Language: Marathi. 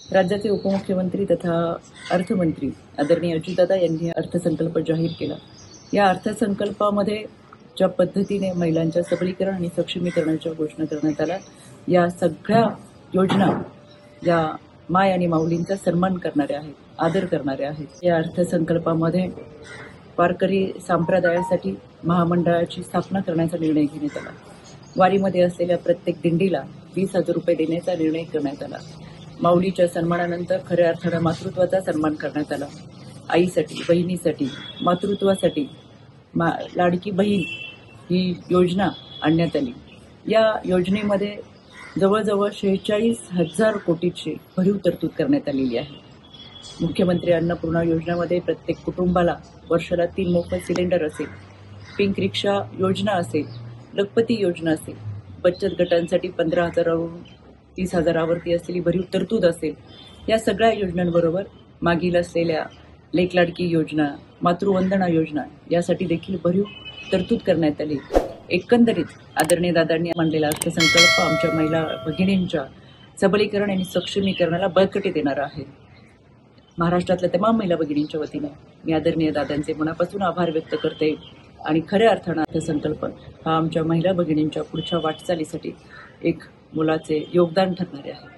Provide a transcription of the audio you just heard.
राज्याचे उपमुख्यमंत्री तथा अर्थमंत्री आदरणीय अजितदादा यांनी अर्थसंकल्प जाहीर केला। या अर्थसंकल्पामध्ये ज्या पद्धतीने महिलांच्या सबलीकरण आणि सक्षमीकरणाच्या घोषणा करण्यात आल्या, या सगळ्या योजना या माय आणि माऊलींचा सन्मान करणाऱ्या आहेत, आदर करणाऱ्या आहेत। या अर्थसंकल्पामध्ये वारकरी संप्रदायासाठी महामंडळाची स्थापना करण्याचा निर्णय घेण्यात आला। वारीमध्ये असलेल्या प्रत्येक दिंडीला 20,000 रुपये देण्याचा निर्णय करण्यात आला। माऊलीच्या सन्मानानंतर खऱ्या अर्थानं मातृत्वाचा सन्मान करण्यात आला। आईसाठी, बहिणीसाठी, मातृत्वासाठी लाडकी बहीण ही योजना आणण्यात आली। या योजनेमध्ये जवळजवळ 46,000 कोटीची भरीव तरतूद करण्यात आलेली आहे। मुख्यमंत्री अन्नपूर्णा योजनेमध्ये प्रत्येक कुटुंबाला वर्षाला 3 मोफत सिलेंडर असेल, पिंक रिक्षा योजना असेल, लखपती योजना असेल, बचत गटांसाठी 15,000वरून 30,000वरती असलेली भरीव तरतूद असेल। या सगळ्या योजनांबरोबर मागील असलेल्या लेक लाडकी योजना, मातृवंदना योजना यासाठी देखील भरीव तरतूद करण्यात आली। एकंदरीत आदरणीय दादांनी मांडलेला अर्थसंकल्प आमच्या महिला भगिनींच्या सबलीकरण आणि सक्षमीकरणाला बळकटी देणारा आहे। महाराष्ट्रातल्या तमाम महिला भगिनींच्या वतीने मी आदरणीय दादांचे मनापासून आभार व्यक्त करते आणि खऱ्या अर्थानं अर्थसंकल्प हा आमच्या महिला भगिनींच्या पुढच्या वाटचालीसाठी एक मोलाचे योगदान ठरणारे आहे।